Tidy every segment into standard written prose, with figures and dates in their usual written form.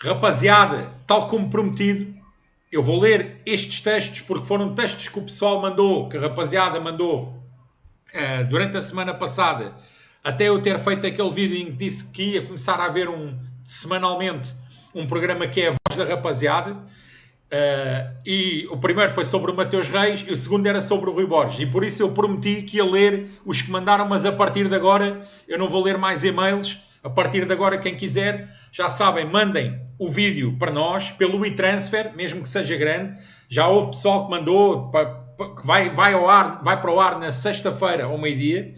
Rapaziada, tal como prometido, eu vou ler estes textos porque foram textos que o pessoal mandou, que a rapaziada mandou durante a semana passada, até eu ter feito aquele vídeo em que disse que ia começar a haver semanalmente um programa que é a voz da rapaziada. E o primeiro foi sobre o Mateus Reis e o segundo era sobre o Rui Borges. E por isso eu prometi que ia ler os que mandaram, mas a partir de agora eu não vou ler mais e-mails. A partir de agora, quem quiser, já sabem, mandem o vídeo para nós pelo e-transfer, mesmo que seja grande. Já houve pessoal que mandou, que vai para o ar na sexta-feira ao meio-dia.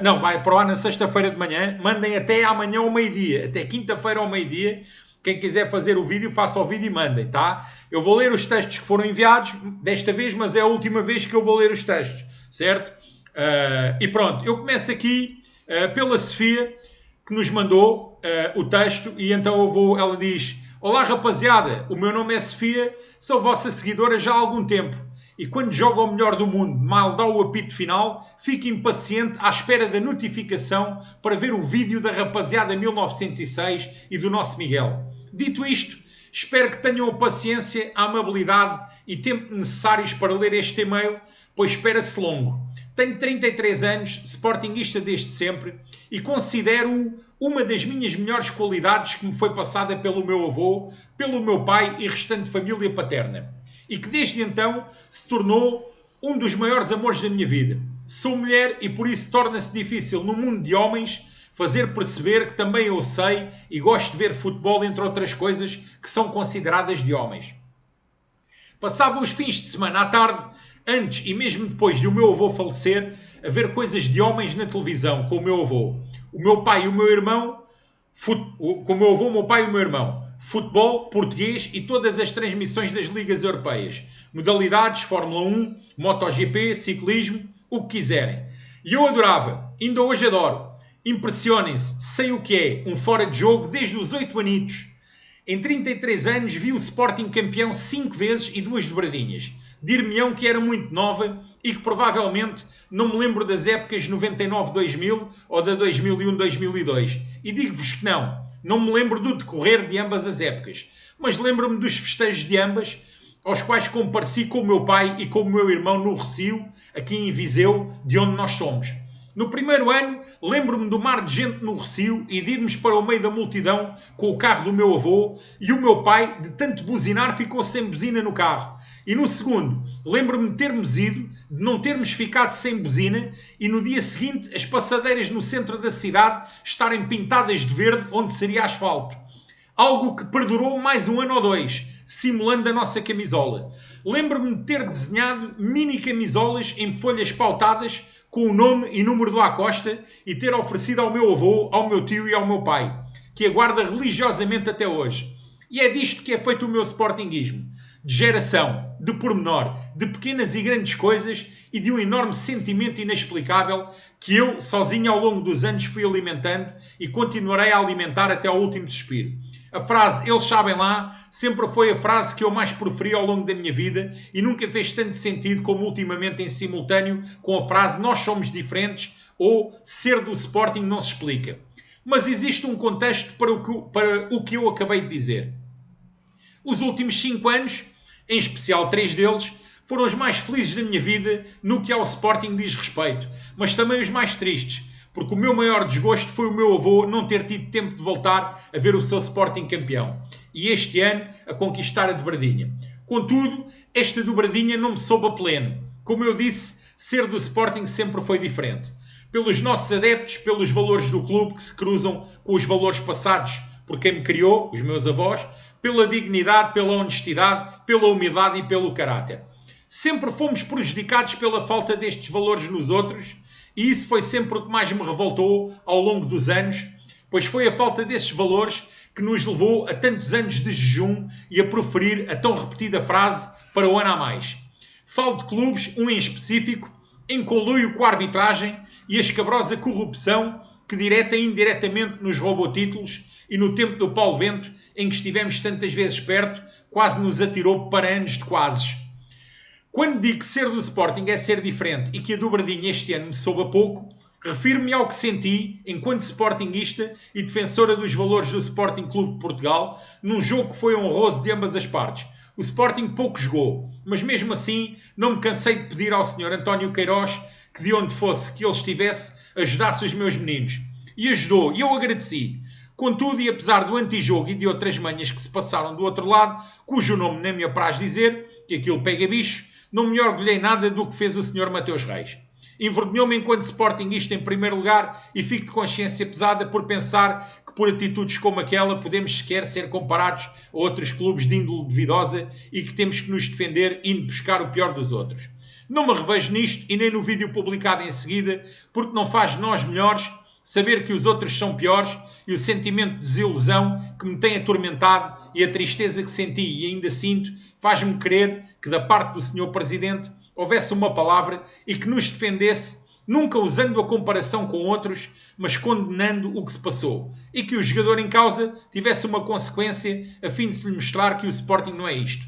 Não, vai para o ar na sexta-feira de manhã. Mandem até amanhã ao meio-dia, até quinta-feira ao meio-dia. Quem quiser fazer o vídeo, faça o vídeo e mandem, tá? Eu vou ler os textos que foram enviados desta vez, mas é a última vez que eu vou ler os textos, certo? E pronto, eu começo aqui pela Sofia, que nos mandou o texto, e então ela diz: Olá rapaziada, o meu nome é Sofia, sou vossa seguidora já há algum tempo, e quando jogo ao melhor do mundo, mal dá o apito final, fico impaciente à espera da notificação para ver o vídeo da rapaziada 1906 e do nosso Miguel. Dito isto, espero que tenham a paciência, a amabilidade e tempo necessários para ler este e-mail, pois espera-se longo. Tenho 33 anos, sportinguista desde sempre, e considero-o uma das minhas melhores qualidades que me foi passada pelo meu avô, pelo meu pai e restante família paterna, e que desde então se tornou um dos maiores amores da minha vida. Sou mulher e por isso torna-se difícil no mundo de homens fazer perceber que também eu sei e gosto de ver futebol, entre outras coisas que são consideradas de homens. Passava os fins de semana à tarde, antes e mesmo depois de o meu avô falecer, a ver coisas de homens na televisão com o meu avô, o meu pai e o meu irmão, com o meu avô, o meu pai e o meu irmão, futebol, português e todas as transmissões das ligas europeias, modalidades, Fórmula 1, MotoGP, ciclismo, o que quiserem. E eu adorava, ainda hoje adoro. Impressionem-se, sei o que é um fora de jogo desde os 8 anitos. Em 33 anos vi o Sporting campeão 5 vezes e 2 dobradinhas. Dir-me-ão que era muito nova e que provavelmente não me lembro das épocas 99-2000 ou da 2001-2002. E digo-vos que não me lembro do decorrer de ambas as épocas. Mas lembro-me dos festejos de ambas, aos quais compareci com o meu pai e com o meu irmão no Recio, aqui em Viseu, de onde nós somos. No primeiro ano, lembro-me do mar de gente no Recio e de irmos para o meio da multidão com o carro do meu avô, e o meu pai, de tanto buzinar, ficou sem buzina no carro. E no segundo, lembro-me de termos ido, de não termos ficado sem buzina, e no dia seguinte as passadeiras no centro da cidade estarem pintadas de verde onde seria asfalto. Algo que perdurou mais um ano ou dois, simulando a nossa camisola. Lembro-me de ter desenhado mini camisolas em folhas pautadas com o nome e número do Acosta e ter oferecido ao meu avô, ao meu tio e ao meu pai, que aguarda religiosamente até hoje. E é disto que é feito o meu sportinguismo. De geração, de pormenor, de pequenas e grandes coisas e de um enorme sentimento inexplicável que eu, sozinho ao longo dos anos, fui alimentando e continuarei a alimentar até ao último suspiro. A frase "eles sabem lá" sempre foi a frase que eu mais preferi ao longo da minha vida e nunca fez tanto sentido como ultimamente em simultâneo com a frase "nós somos diferentes" ou "ser do Sporting não se explica". Mas existe um contexto para o que eu acabei de dizer. Os últimos 5 anos, em especial 3 deles, foram os mais felizes da minha vida no que ao Sporting diz respeito, mas também os mais tristes, porque o meu maior desgosto foi o meu avô não ter tido tempo de voltar a ver o seu Sporting campeão, e este ano a conquistar a dobradinha. Contudo, esta dobradinha não me soube a pleno. Como eu disse, ser do Sporting sempre foi diferente. Pelos nossos adeptos, pelos valores do clube que se cruzam com os valores passados por quem me criou, os meus avós, pela dignidade, pela honestidade, pela humildade e pelo caráter. Sempre fomos prejudicados pela falta destes valores nos outros, e isso foi sempre o que mais me revoltou ao longo dos anos, pois foi a falta desses valores que nos levou a tantos anos de jejum e a proferir a tão repetida frase para o ano a mais. Falo de clubes, um em específico, em conluio com a arbitragem e a escabrosa corrupção que direta e indiretamente nos roubou títulos e no tempo do Paulo Bento, em que estivemos tantas vezes perto, quase nos atirou para anos de quases. Quando digo que ser do Sporting é ser diferente e que a dobradinha este ano me soube a pouco, Refiro-me ao que senti enquanto sportinguista e defensora dos valores do Sporting Clube de Portugal num jogo que foi honroso de ambas as partes. O Sporting pouco jogou, mas mesmo assim não me cansei de pedir ao Sr. António Queiroz que de onde fosse que ele estivesse ajudasse os meus meninos. E ajudou, e eu agradeci. Contudo, e apesar do antijogo e de outras manhas que se passaram do outro lado, cujo nome nem me apraz dizer, que aquilo pega bicho, não me orgulhei nada do que fez o Sr. Mateus Reis. Envergonhou-me enquanto sportinguista em primeiro lugar e fico de consciência pesada por pensar que por atitudes como aquela podemos sequer ser comparados a outros clubes de índole duvidosa e que temos que nos defender indo buscar o pior dos outros. Não me revejo nisto e nem no vídeo publicado em seguida, porque não faz de nós melhores saber que os outros são piores e o sentimento de desilusão que me tem atormentado e a tristeza que senti e ainda sinto faz-me crer que da parte do Sr. Presidente houvesse uma palavra e que nos defendesse, nunca usando a comparação com outros, mas condenando o que se passou, e que o jogador em causa tivesse uma consequência a fim de se lhe mostrar que o Sporting não é isto.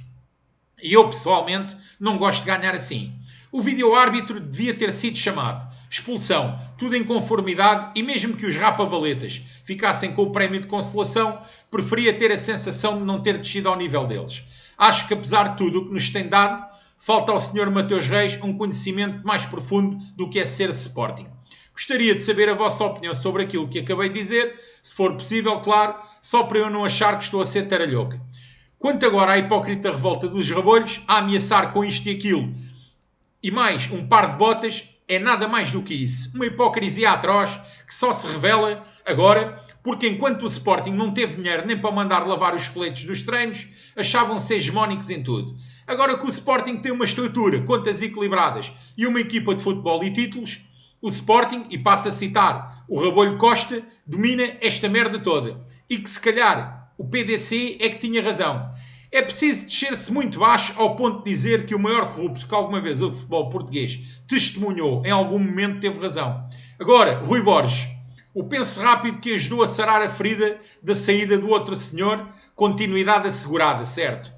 E eu, pessoalmente, não gosto de ganhar assim. O vídeo-árbitro devia ter sido chamado. Expulsão, tudo em conformidade, e mesmo que os rapavaletas ficassem com o prémio de consolação, preferia ter a sensação de não ter descido ao nível deles. Acho que, apesar de tudo o que nos tem dado, falta ao Sr. Mateus Reis um conhecimento mais profundo do que é ser Sporting. Gostaria de saber a vossa opinião sobre aquilo que acabei de dizer, se for possível, claro, só para eu não achar que estou a ser taralhoca. Quanto agora à hipócrita revolta dos rabolhos, a ameaçar com isto e aquilo, e mais um par de botas, é nada mais do que isso. Uma hipocrisia atroz que só se revela agora porque enquanto o Sporting não teve dinheiro nem para mandar lavar os coletes dos treinos, achavam-se hegemónicos em tudo. Agora que o Sporting tem uma estrutura, contas equilibradas e uma equipa de futebol e títulos, o Sporting, e passo a citar o Rabolho Costa, domina esta merda toda. E que se calhar o PDC é que tinha razão. É preciso descer-se muito baixo ao ponto de dizer que o maior corrupto que alguma vez o futebol português testemunhou em algum momento teve razão. Agora, Rui Borges, o penso rápido que ajudou a sarar a ferida da saída do outro senhor, continuidade assegurada, certo?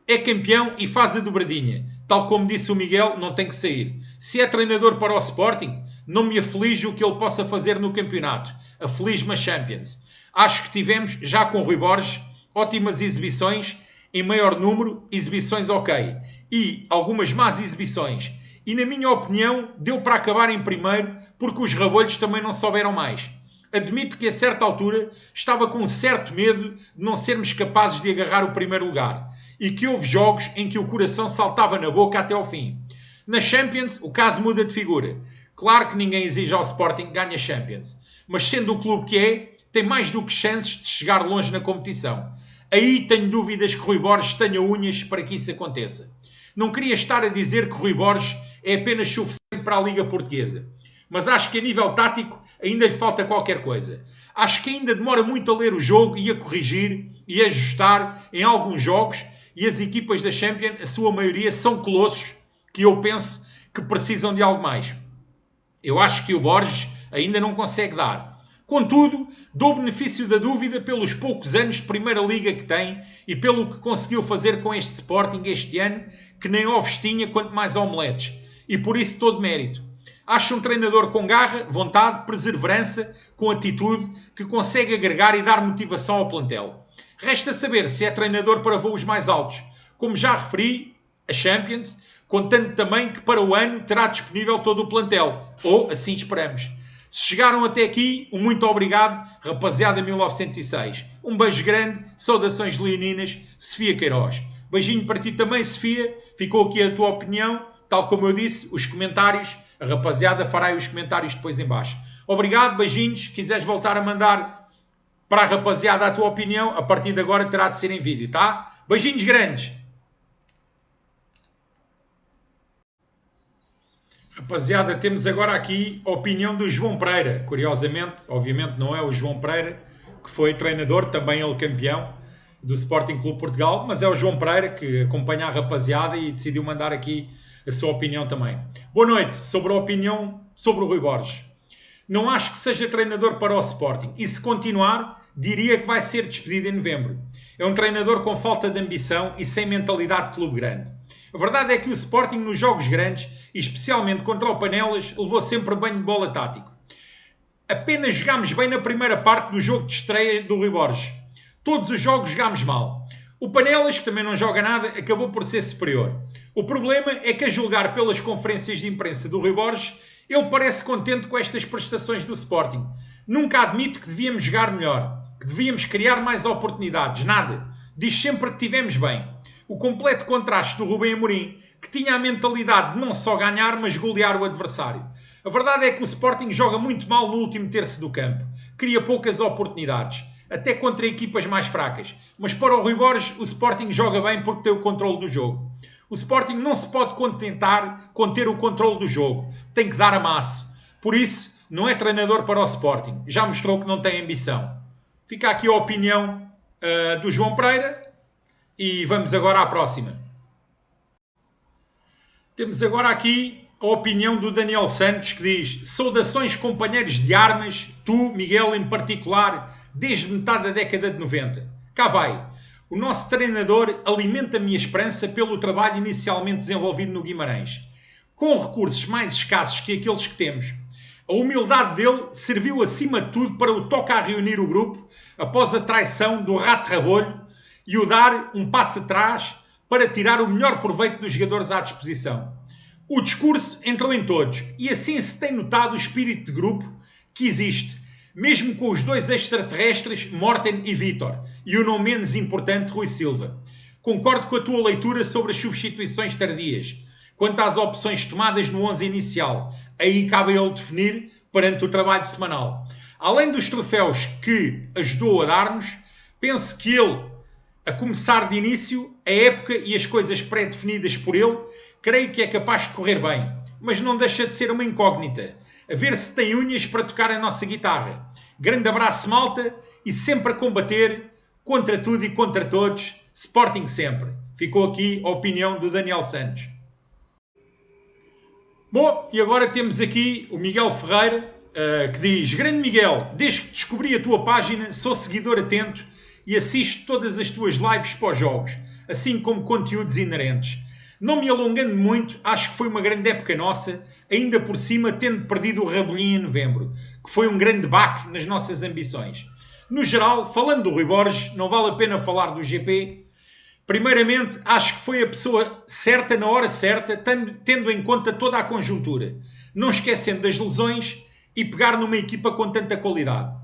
É campeão e faz a dobradinha. Tal como disse o Miguel, não tem que sair. Se é treinador para o Sporting, não me aflige o que ele possa fazer no campeonato. Aflige-me a Champions. Acho que tivemos, já com Rui Borges, ótimas exibições, em maior número, exibições ok. E algumas más exibições. E na minha opinião, deu para acabar em primeiro, porque os rabolhos também não souberam mais. Admito que a certa altura estava com um certo medo de não sermos capazes de agarrar o primeiro lugar. E que houve jogos em que o coração saltava na boca até ao fim. Na Champions, o caso muda de figura. Claro que ninguém exige ao Sporting que ganhe a Champions. Mas sendo o clube que é, tem mais do que chances de chegar longe na competição. Aí tenho dúvidas que Rui Borges tenha unhas para que isso aconteça. Não queria estar a dizer que Rui Borges é apenas suficiente para a Liga Portuguesa. Mas acho que a nível tático ainda lhe falta qualquer coisa. Acho que ainda demora muito a ler o jogo e a corrigir e a ajustar em alguns jogos, e as equipas da Champions, a sua maioria, são colossos que eu penso que precisam de algo mais. Eu acho que o Borges ainda não consegue dar. Contudo, dou benefício da dúvida pelos poucos anos de Primeira Liga que tem e pelo que conseguiu fazer com este Sporting este ano, que nem ovos tinha, quanto mais omeletes. E por isso todo mérito. Acho um treinador com garra, vontade, perseverança, com atitude, que consegue agregar e dar motivação ao plantel. Resta saber se é treinador para voos mais altos. Como já referi, a Champions, contando também que para o ano terá disponível todo o plantel. Ou assim esperamos. Se chegaram até aqui, um muito obrigado, rapaziada 1906. Um beijo grande, saudações leoninas, Sofia Queiroz. Beijinho para ti também, Sofia. Ficou aqui a tua opinião. Tal como eu disse, os comentários, a rapaziada fará aí os comentários depois em baixo. Obrigado, beijinhos. Quiseres voltar a mandar para a rapaziada a tua opinião, a partir de agora terá de ser em vídeo, tá? Beijinhos grandes. Rapaziada, temos agora aqui a opinião do João Pereira. Curiosamente, obviamente não é o João Pereira, que foi treinador, também ele campeão do Sporting Clube Portugal, mas é o João Pereira que acompanha a rapaziada e decidiu mandar aqui a sua opinião também. Boa noite. Sobre a opinião sobre o Rui Borges. Não acho que seja treinador para o Sporting e se continuar, diria que vai ser despedido em novembro. É um treinador com falta de ambição e sem mentalidade de clube grande. A verdade é que o Sporting nos jogos grandes, e especialmente contra o Panelas, levou sempre banho de bola tático. Apenas jogámos bem na primeira parte do jogo de estreia do Rui Borges. Todos os jogos jogámos mal. O Panelas, que também não joga nada, acabou por ser superior. O problema é que, a julgar pelas conferências de imprensa do Rui Borges, ele parece contente com estas prestações do Sporting. Nunca admite que devíamos jogar melhor, que devíamos criar mais oportunidades, nada. Diz sempre que tivemos bem. O completo contraste do Rubem Amorim, que tinha a mentalidade de não só ganhar, mas golear o adversário. A verdade é que o Sporting joga muito mal no último terço do campo. Cria poucas oportunidades, até contra equipas mais fracas. Mas para o Rui Borges, o Sporting joga bem porque tem o controle do jogo. O Sporting não se pode contentar com ter o controle do jogo. Tem que dar amasso. Por isso, não é treinador para o Sporting. Já mostrou que não tem ambição. Fica aqui a opinião do João Pereira. E vamos agora à próxima. Temos agora aqui a opinião do Daniel Santos, que diz: saudações companheiros de armas, tu, Miguel, em particular, desde metade da década de 90. Cá vai. O nosso treinador alimenta a minha esperança pelo trabalho inicialmente desenvolvido no Guimarães. Com recursos mais escassos que aqueles que temos, a humildade dele serviu acima de tudo para o toque a reunir o grupo após a traição do Rato Rabolho e o dar um passo atrás para tirar o melhor proveito dos jogadores à disposição. O discurso entrou em todos e assim se tem notado o espírito de grupo que existe, mesmo com os dois extraterrestres, Morten e Vítor, e o não menos importante, Rui Silva. Concordo com a tua leitura sobre as substituições tardias. Quanto às opções tomadas no 11 inicial, aí cabe a ele definir perante o trabalho semanal. Além dos troféus que ajudou a dar-nos, penso que ele, a começar de início, a época e as coisas pré-definidas por ele, creio que é capaz de correr bem, mas não deixa de ser uma incógnita. A ver se tem unhas para tocar a nossa guitarra. Grande abraço, malta, e sempre a combater contra tudo e contra todos. Sporting sempre. Ficou aqui a opinião do Daniel Santos. Bom, e agora temos aqui o Miguel Ferreira, que diz: grande Miguel, desde que descobri a tua página, sou seguidor atento e assisto todas as tuas lives pós-jogos, assim como conteúdos inerentes. Não me alongando muito, acho que foi uma grande época nossa, ainda por cima tendo perdido o Rabelinho em novembro, que foi um grande baque nas nossas ambições. No geral, falando do Rui Borges, não vale a pena falar do GP. Primeiramente, acho que foi a pessoa certa na hora certa, tendo em conta toda a conjuntura, não esquecendo das lesões e pegar numa equipa com tanta qualidade.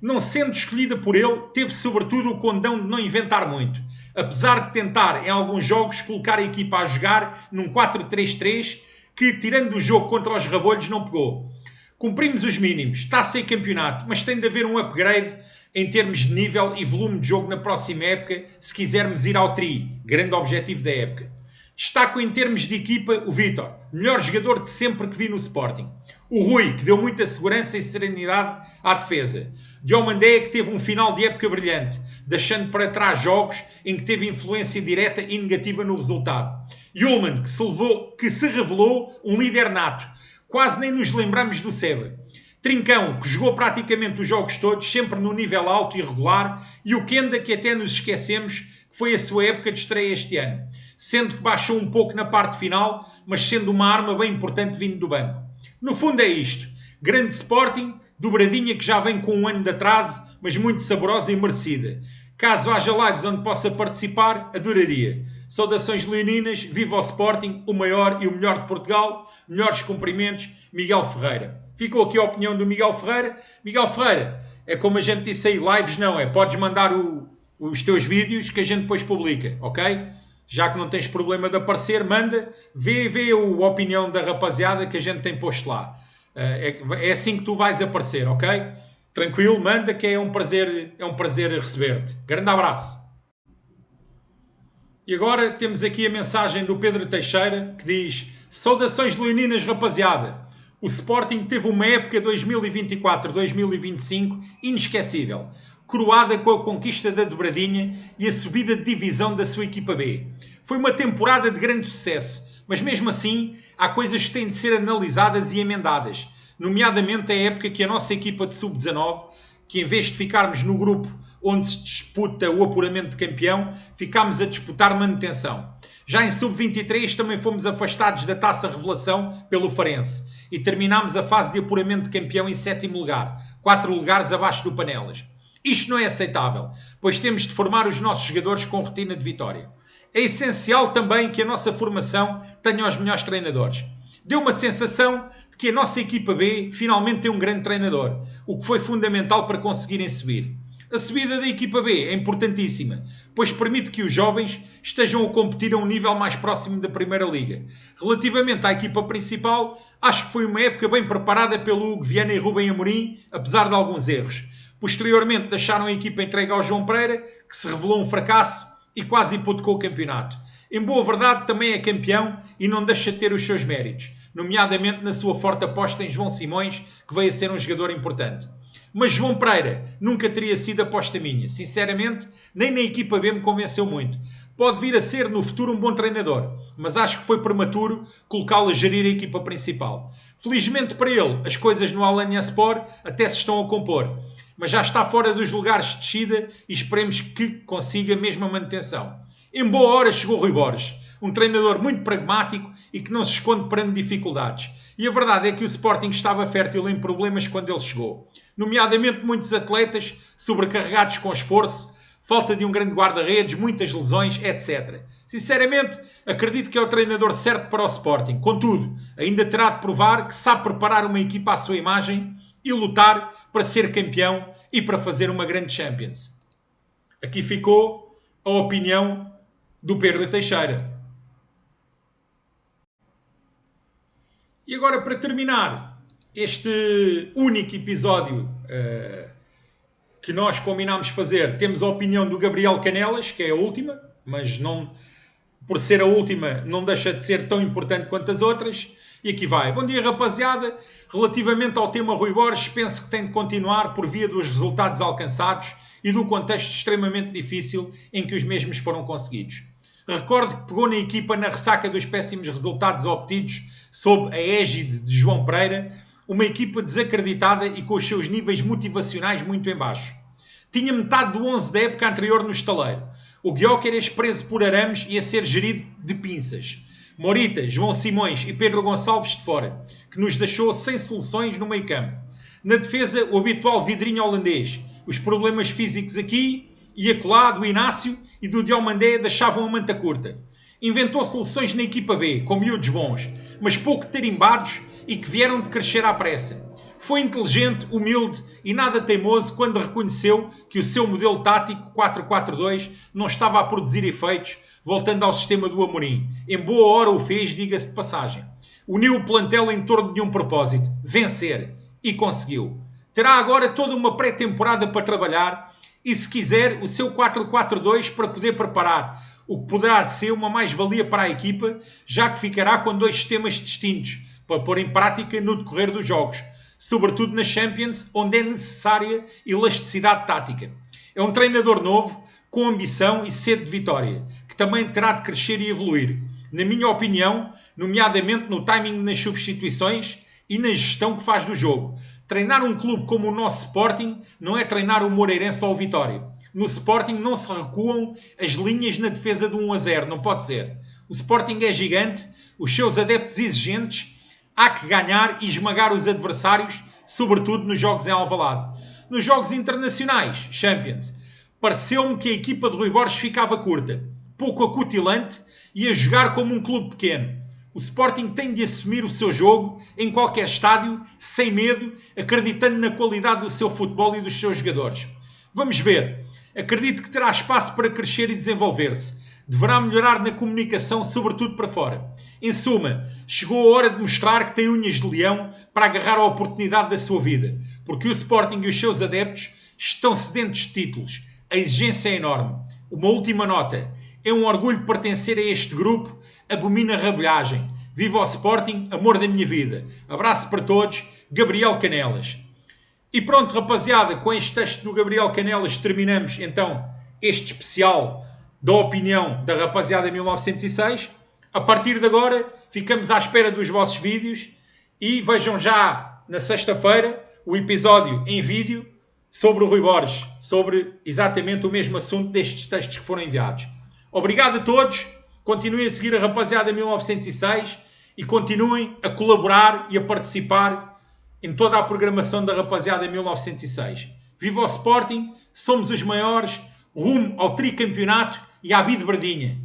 Não sendo escolhida por ele, teve sobretudo o condão de não inventar muito, apesar de tentar em alguns jogos colocar a equipa a jogar num 4-3-3 que, tirando o jogo contra os Rabolhos, não pegou. Cumprimos os mínimos, taça e campeonato, mas tem de haver um upgrade em termos de nível e volume de jogo na próxima época, se quisermos ir ao tri, grande objetivo da época. Destaco em termos de equipa o Vítor, melhor jogador de sempre que vi no Sporting. O Rui, que deu muita segurança e serenidade à defesa. Diomandé, que teve um final de época brilhante, deixando para trás jogos em que teve influência direta e negativa no resultado. Ullmann, que se revelou um líder nato. Quase nem nos lembramos do Seba. Trincão, que jogou praticamente os jogos todos, sempre no nível alto e regular. E o Kenda, que até nos esquecemos que foi a sua época de estreia este ano. Sendo que baixou um pouco na parte final, mas sendo uma arma bem importante vindo do banco. No fundo é isto. Grande Sporting, dobradinha que já vem com um ano de atraso, mas muito saborosa e merecida. Caso haja lives onde possa participar, adoraria. Saudações leoninas, viva o Sporting, o maior e o melhor de Portugal. Melhores cumprimentos, Miguel Ferreira. Ficou aqui a opinião do Miguel Ferreira. Miguel Ferreira, é como a gente disse aí, lives não é. Podes mandar os teus vídeos que a gente depois publica, ok? Já que não tens problema de aparecer, manda, vê a opinião da rapaziada que a gente tem posto lá. É assim que tu vais aparecer, ok? Tranquilo, manda, que é um prazer receber-te. Grande abraço. E agora temos aqui a mensagem do Pedro Teixeira, que diz: saudações leoninas, rapaziada. O Sporting teve uma época 2024-2025 inesquecível, coroada com a conquista da dobradinha e a subida de divisão da sua equipa B. Foi uma temporada de grande sucesso, mas mesmo assim há coisas que têm de ser analisadas e emendadas, nomeadamente a época que a nossa equipa de sub-19, que em vez de ficarmos no grupo onde se disputa o apuramento de campeão, ficámos a disputar manutenção. Já em sub-23 também fomos afastados da Taça Revelação pelo Farense e terminámos a fase de apuramento de campeão em 7º lugar, 4 lugares abaixo do Panelas. Isto não é aceitável, pois temos de formar os nossos jogadores com rotina de vitória. É essencial também que a nossa formação tenha os melhores treinadores. Deu uma sensação de que a nossa equipa B finalmente tem um grande treinador, o que foi fundamental para conseguirem subir. A subida da equipa B é importantíssima, pois permite que os jovens estejam a competir a um nível mais próximo da Primeira Liga. Relativamente à equipa principal, acho que foi uma época bem preparada pelo Hugo Viana e Rubem Amorim, apesar de alguns erros. Posteriormente deixaram a equipa entregue ao João Pereira, que se revelou um fracasso e quase hipotecou o campeonato. Em boa verdade, também é campeão e não deixa de ter os seus méritos, nomeadamente na sua forte aposta em João Simões, que veio a ser um jogador importante. Mas João Pereira nunca teria sido aposta minha. Sinceramente, nem na equipa B me convenceu muito. Pode vir a ser no futuro um bom treinador, mas acho que foi prematuro colocá-lo a gerir a equipa principal. Felizmente para ele, as coisas no Alanyaspor até se estão a compor, mas já está fora dos lugares de descida e esperemos que consiga mesmo a manutenção. Em boa hora chegou Rui Borges, um treinador muito pragmático e que não se esconde perante dificuldades. E a verdade é que o Sporting estava fértil em problemas quando ele chegou. Nomeadamente muitos atletas sobrecarregados com esforço, falta de um grande guarda-redes, muitas lesões, etc. Sinceramente, acredito que é o treinador certo para o Sporting. Contudo, ainda terá de provar que sabe preparar uma equipa à sua imagem e lutar para ser campeão e para fazer uma grande Champions. Aqui ficou a opinião do Pedro Teixeira. E agora, para terminar este único episódio que nós combinámos fazer, temos a opinião do Gabriel Canelas, que é a última, mas não, por ser a última não deixa de ser tão importante quanto as outras. E aqui vai. Bom dia, rapaziada. Relativamente ao tema Rui Borges, penso que tem de continuar por via dos resultados alcançados e do contexto extremamente difícil em que os mesmos foram conseguidos. Recordo que pegou na equipa na ressaca dos péssimos resultados obtidos sob a égide de João Pereira, uma equipa desacreditada e com os seus níveis motivacionais muito em baixo. Tinha metade do 11 da época anterior no estaleiro. O Gyökeres preso por arames e a ser gerido de pinças. Morita, João Simões e Pedro Gonçalves de fora, que nos deixou sem soluções no meio campo. Na defesa, o habitual vidrinho holandês. Os problemas físicos aqui e acolá do Inácio e do Diomandé deixavam a manta curta. Inventou soluções na equipa B, com miúdos bons, mas pouco tarimbados e que vieram de crescer à pressa. Foi inteligente, humilde e nada teimoso quando reconheceu que o seu modelo tático 4-4-2 não estava a produzir efeitos, voltando ao sistema do Amorim. Em boa hora o fez, diga-se de passagem. Uniu o plantel em torno de um propósito, vencer, e conseguiu. Terá agora toda uma pré-temporada para trabalhar e, se quiser, o seu 4-4-2 para poder preparar, o que poderá ser uma mais-valia para a equipa, já que ficará com 2 sistemas distintos para pôr em prática no decorrer dos jogos, sobretudo na Champions, onde é necessária elasticidade tática. É um treinador novo, com ambição e sede de vitória, que também terá de crescer e evoluir, na minha opinião, nomeadamente no timing nas substituições e na gestão que faz do jogo. Treinar um clube como o nosso Sporting não é treinar o Moreirense ou o Vitória. No Sporting não se recuam as linhas na defesa de 1-0, não pode ser. O Sporting é gigante, os seus adeptos exigentes, há que ganhar e esmagar os adversários, sobretudo nos jogos em Alvalade. Nos jogos internacionais, Champions, pareceu-me que a equipa de Rui Borges ficava curta, pouco acutilante e a jogar como um clube pequeno. O Sporting tem de assumir o seu jogo em qualquer estádio, sem medo, acreditando na qualidade do seu futebol e dos seus jogadores. Vamos ver. Acredito que terá espaço para crescer e desenvolver-se. Deverá melhorar na comunicação, sobretudo para fora. Em suma, chegou a hora de mostrar que tem unhas de leão para agarrar a oportunidade da sua vida, porque o Sporting e os seus adeptos estão sedentos de títulos. A exigência é enorme. Uma última nota. É um orgulho pertencer a este grupo. Abomina a rabulhagem. Viva o Sporting, amor da minha vida. Abraço para todos. Gabriel Canelas. E pronto, rapaziada, com este texto do Gabriel Canelas terminamos então este especial da opinião da rapaziada 1906. A partir de agora, ficamos à espera dos vossos vídeos e vejam já na sexta-feira o episódio em vídeo sobre o Rui Borges, sobre exatamente o mesmo assunto destes textos que foram enviados. Obrigado a todos, continuem a seguir a rapaziada 1906 e continuem a colaborar e a participar em toda a programação da rapaziada em 1906. Viva o Sporting, somos os maiores, rumo ao tricampeonato e à Bide Verdinha.